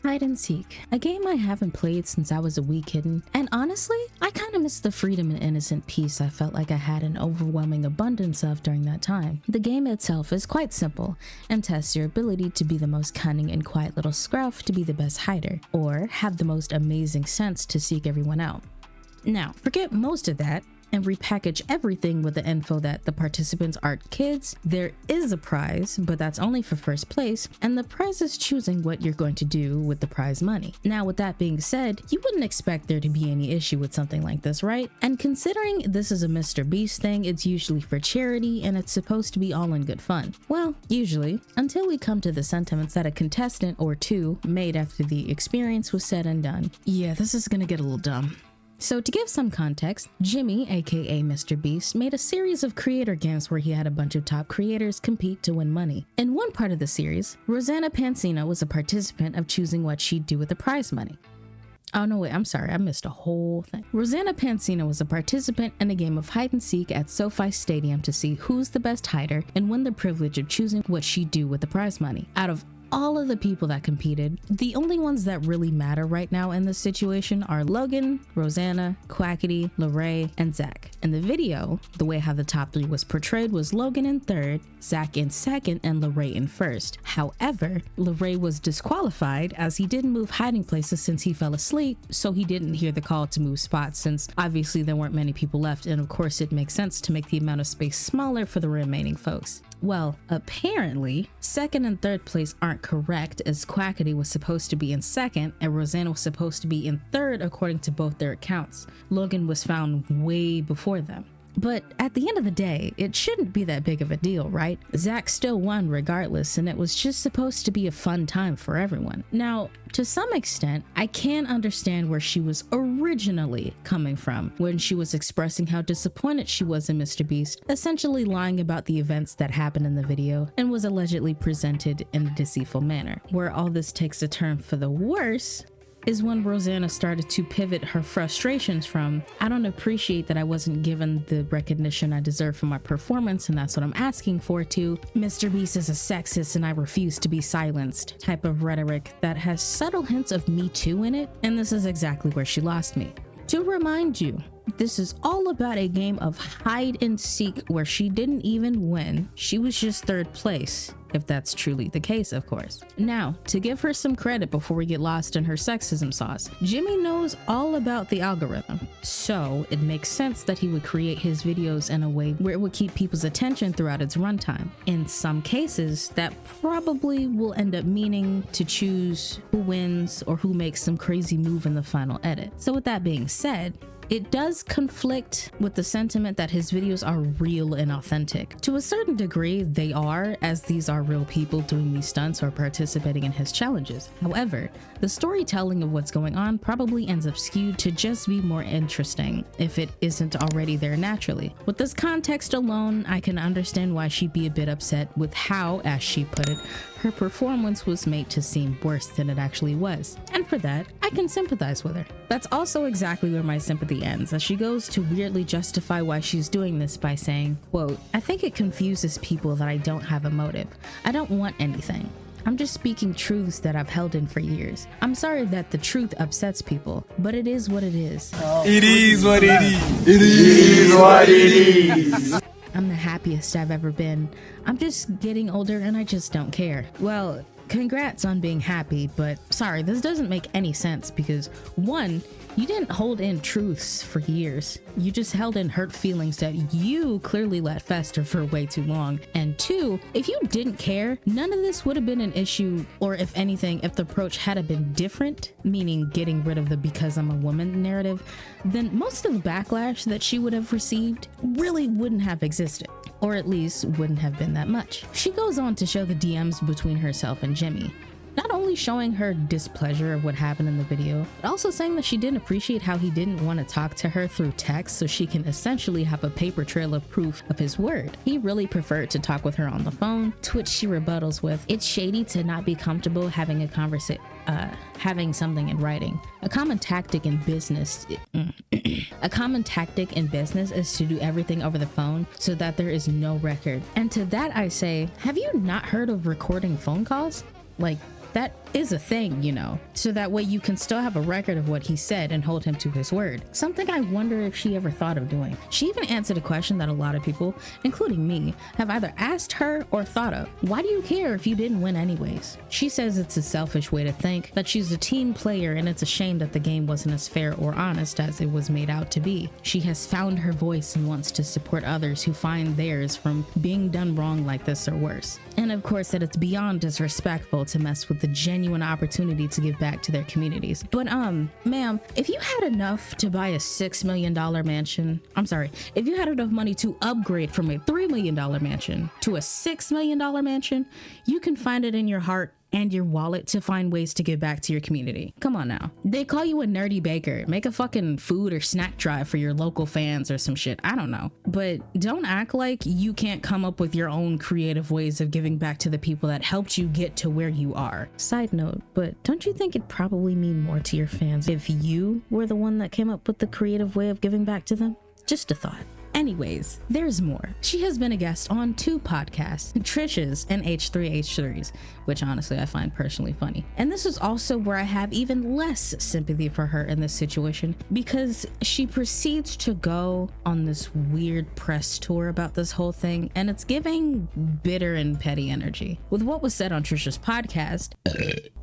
Hide and Seek, a game I haven't played since I was a wee kitten, and honestly, I kinda miss the freedom and innocent peace I felt like I had an overwhelming abundance of during that time. The game itself is quite simple, and tests your ability to be the most cunning and quiet little scruff to be the best hider, or have the most amazing sense to seek everyone out. Now, forget most of that, and repackage everything with the info that the participants aren't kids. There is a prize, but that's only for first place, and the prize is choosing what you're going to do with the prize money. Now, with that being said, you wouldn't expect there to be any issue with something like this, right? And considering this is a Mr. Beast thing, it's usually for charity and it's supposed to be all in good fun. Well, usually, until we come to the sentiments that a contestant or two made after the experience was said and done. Yeah, this is gonna get a little dumb. So to give some context, Jimmy, aka Mr. Beast, made a series of creator games where he had a bunch of top creators compete to win money. In one part of the series, Rosanna Pansina was a participant of choosing what she'd do with the prize money. Oh no, wait, I'm sorry, I missed a whole thing. Rosanna Pansina was a participant in a game of hide and seek at SoFi Stadium to see who's the best hider and win the privilege of choosing what she'd do with the prize money. Out of all of the people that competed, the only ones that really matter right now in this situation are Logan, Rosanna, Quackity, Lorray, and Zach. In the video, the way how the top three was portrayed was Logan in third, Zach in second, and Lorray in first. However, Lorray was disqualified as he didn't move hiding places since he fell asleep, so he didn't hear the call to move spots since obviously there weren't many people left, and of course it makes sense to make the amount of space smaller for the remaining folks. Well, apparently, second and third place aren't correct, as Quackity was supposed to be in second and Rosanna was supposed to be in third according to both their accounts. Logan was found way before them. But at the end of the day, it shouldn't be that big of a deal, right? Zach still won regardless, and it was just supposed to be a fun time for everyone. Now, to some extent, I can understand where she was originally coming from when she was expressing how disappointed she was in Mr. Beast, essentially lying about the events that happened in the video and was allegedly presented in a deceitful manner. Where all this takes a turn for the worse is when Rosanna started to pivot her frustrations from, I don't appreciate that I wasn't given the recognition I deserve for my performance and that's what I'm asking for, to Mr. Beast is a sexist and I refuse to be silenced type of rhetoric that has subtle hints of Me Too in it, and this is exactly where she lost me. To remind you, this is all about a game of hide and seek where she didn't even win, she was just third place. If that's truly the case, of course. Now, to give her some credit before we get lost in her sexism sauce, Jimmy knows all about the algorithm, so it makes sense that he would create his videos in a way where it would keep people's attention throughout its runtime. In some cases, that probably will end up meaning to choose who wins or who makes some crazy move in the final edit. So with that being said, it does conflict with the sentiment that his videos are real and authentic. To a certain degree, they are, as these are real people doing these stunts or participating in his challenges. However, the storytelling of what's going on probably ends up skewed to just be more interesting if it isn't already there naturally. With this context alone, I can understand why she'd be a bit upset with how, as she put it, her performance was made to seem worse than it actually was. And for that, I can sympathize with her. That's also exactly where my sympathy ends, as she goes to weirdly justify why she's doing this by saying, quote, I think it confuses people that I don't have a motive. I don't want anything. I'm just speaking truths that I've held in for years. I'm sorry that the truth upsets people, but it is what it is. It is what it is. It is what it is. I'm the happiest I've ever been. I'm just getting older and I just don't care. Well, congrats on being happy, but sorry, this doesn't make any sense because one, you didn't hold in truths for years. You just held in hurt feelings that you clearly let fester for way too long. And two, if you didn't care, none of this would have been an issue, or if anything, if the approach had been different, meaning getting rid of the because I'm a woman narrative, then most of the backlash that she would have received really wouldn't have existed, or at least wouldn't have been that much. She goes on to show the DMs between herself and Jimmy. Not only only showing her displeasure of what happened in the video, but also saying that she didn't appreciate how he didn't want to talk to her through text so she can essentially have a paper trail of proof of his word. He really preferred to talk with her on the phone, to which she rebuttals with, "It's shady to not be comfortable having a conversation, having something in writing. A common tactic in business is to do everything over the phone so that there is no record." And to that I say, have you not heard of recording phone calls? Like, that is a thing, you know, so that way you can still have a record of what he said and hold him to his word. Something I wonder if she ever thought of doing. She even answered a question that a lot of people, including me, have either asked her or thought of. Why do you care if you didn't win anyways? She says it's a selfish way to think, that she's a team player and it's a shame that the game wasn't as fair or honest as it was made out to be. She has found her voice and wants to support others who find theirs from being done wrong like this or worse. And of course that it's beyond disrespectful to mess with the genuine opportunity to give back to their communities. But ma'am, if you had enough to buy a $6 million mansion, if you had enough money to upgrade from a $3 million mansion to a $6 million mansion, you can find it in your heart and your wallet to find ways to give back to your community. Come on now. They call you a nerdy baker. Make a fucking food or snack drive for your local fans or some shit. I don't know. But don't act like you can't come up with your own creative ways of giving back to the people that helped you get to where you are. Side note, but don't you think it'd probably mean more to your fans if you were the one that came up with the creative way of giving back to them? Just a thought. Anyways, there's more. She has been a guest on 2 podcasts, Trisha's and H3H3's, which honestly I find personally funny. And this is also where I have even less sympathy for her in this situation, because she proceeds to go on this weird press tour about this whole thing, and it's giving bitter and petty energy. With what was said on Trisha's podcast,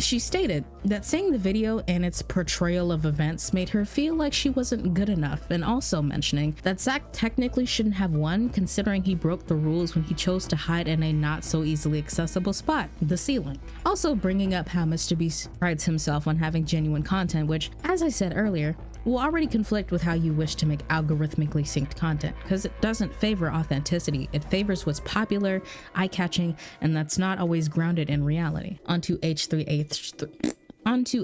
she stated that seeing the video and its portrayal of events made her feel like she wasn't good enough, and also mentioning that Zach technically shouldn't have won, considering he broke the rules when he chose to hide in a not so easily accessible spot, the ceiling. Also bringing up how Mr. Beast prides himself on having genuine content, which, as I said earlier, will already conflict with how you wish to make algorithmically synced content, because it doesn't favor authenticity. It favors what's popular, eye-catching, and that's not always grounded in reality. Onto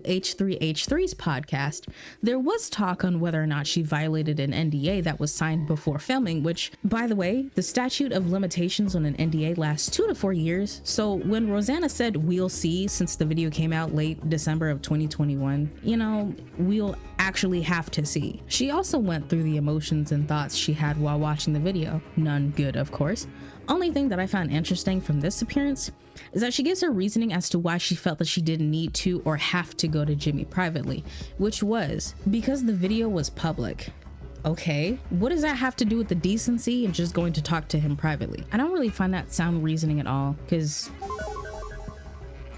H3H3's podcast, there was talk on whether or not she violated an NDA that was signed before filming, which, by the way, the statute of limitations on an NDA lasts 2 to 4 years. So when Rosanna said "we'll see" since the video came out late December of 2021, you know, we'll actually have to see. She also went through the emotions and thoughts she had while watching the video. None good, of course. Only thing that I found interesting from this appearance is that she gives her reasoning as to why she felt that she didn't need to or have to go to Jimmy privately, which was because the video was public. Okay, what does that have to do with the decency and just going to talk to him privately? I don't really find that sound reasoning at all, because,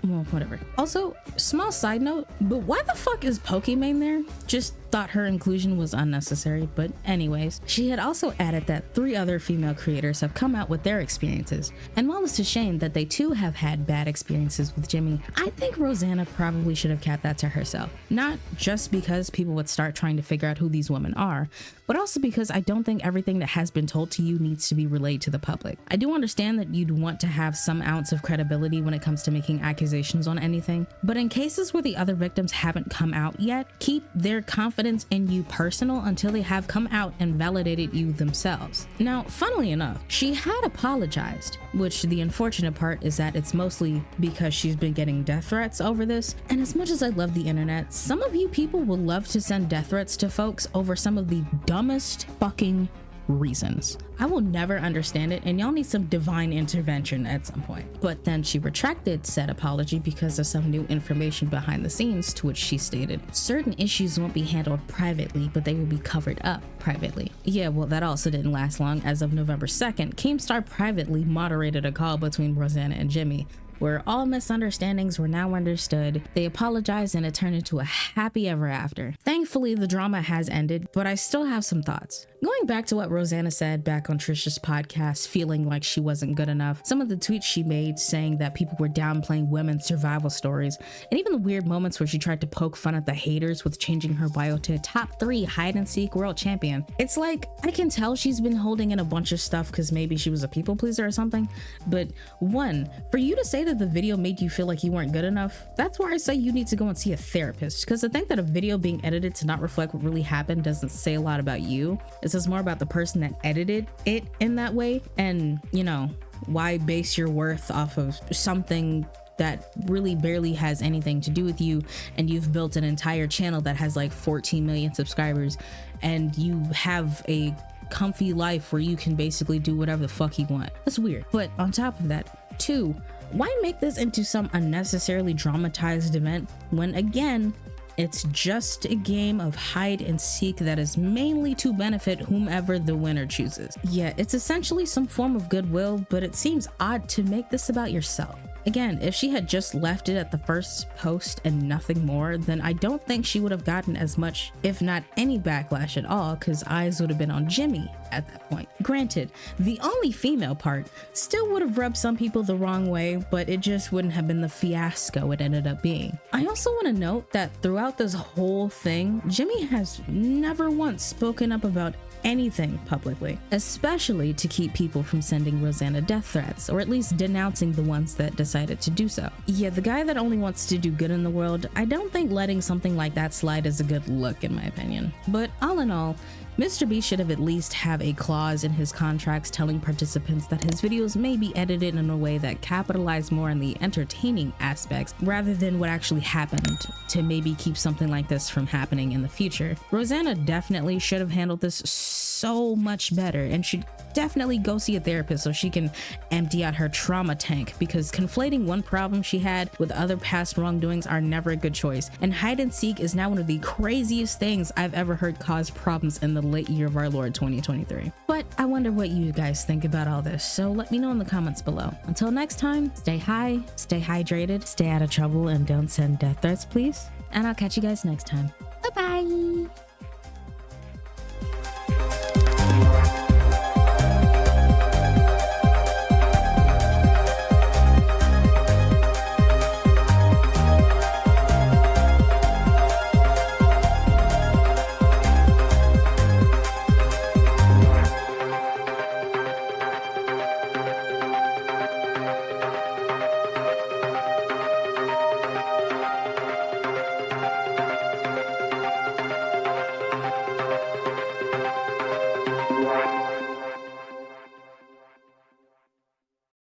well, whatever. Also, small side note, but why the fuck is Pokimane there? Just thought her inclusion was unnecessary, but anyways. She had also added that 3 other female creators have come out with their experiences, and while it's a shame that they too have had bad experiences with Jimmy, I think Rosanna probably should have kept that to herself. Not just because people would start trying to figure out who these women are, but also because I don't think everything that has been told to you needs to be relayed to the public. I do understand that you'd want to have some ounce of credibility when it comes to making accusations on anything, but in cases where the other victims haven't come out yet, keep their confidence in you personal until they have come out and validated you themselves. Now, funnily enough, she had apologized, which the unfortunate part is that it's mostly because she's been getting death threats over this. And as much as I love the internet, some of you people will love to send death threats to folks over some of the dumbest fucking reasons. I will never understand it, and y'all need some divine intervention at some point. But then she retracted said apology because of some new information behind the scenes, to which she stated, certain issues won't be handled privately, but they will be covered up privately. Yeah, well, that also didn't last long. As of November 2nd, Keemstar privately moderated a call between Rosanna and Jimmy, where all misunderstandings were now understood. They apologized and it turned into a happy ever after. Thanks Thankfully, the drama has ended, but I still have some thoughts. Going back to what Rosanna said back on Trisha's podcast, feeling like she wasn't good enough, some of the tweets she made saying that people were downplaying women's survival stories, and even the weird moments where she tried to poke fun at the haters with changing her bio to top 3 hide-and-seek world champion. It's like, I can tell she's been holding in a bunch of stuff because maybe she was a people pleaser or something, but one, for you to say that the video made you feel like you weren't good enough, that's where I say you need to go and see a therapist, because to think that a video being edited to not reflect what really happened doesn't say a lot about you. It says more about the person that edited it in that way, and you know, why base your worth off of something that really barely has anything to do with you, and you've built an entire channel that has like 14 million subscribers, and you have a comfy life where you can basically do whatever the fuck you want. That's weird. But on top of that, 2, why make this into some unnecessarily dramatized event when, again, it's just a game of hide and seek that is mainly to benefit whomever the winner chooses? Yeah, it's essentially some form of goodwill, but it seems odd to make this about yourself. Again, if she had just left it at the first post and nothing more, then I don't think she would have gotten as much, if not any backlash at all, because eyes would have been on Jimmy at that point. Granted, the only female part still would have rubbed some people the wrong way, but it just wouldn't have been the fiasco it ended up being. I also want to note that throughout this whole thing, Jimmy has never once spoken up about anything publicly, especially to keep people from sending Rosanna death threats, or at least denouncing the ones that decided to do so. Yeah, the guy that only wants to do good in the world, I don't think letting something like that slide is a good look in my opinion. But all in all, Mr. B should have at least have a clause in his contracts telling participants that his videos may be edited in a way that capitalize more on the entertaining aspects rather than what actually happened, to maybe keep something like this from happening in the future. Rosanna definitely should have handled this so much better and should definitely go see a therapist so she can empty out her trauma tank, because conflating one problem she had with other past wrongdoings are never a good choice, and hide and seek is now one of the craziest things I've ever heard cause problems in the late year of our Lord 2023. But I wonder what you guys think about all this, so let me know in the comments below. Until next time, stay high, stay hydrated, stay out of trouble, and don't send death threats please, and I'll catch you guys next time. Bye bye.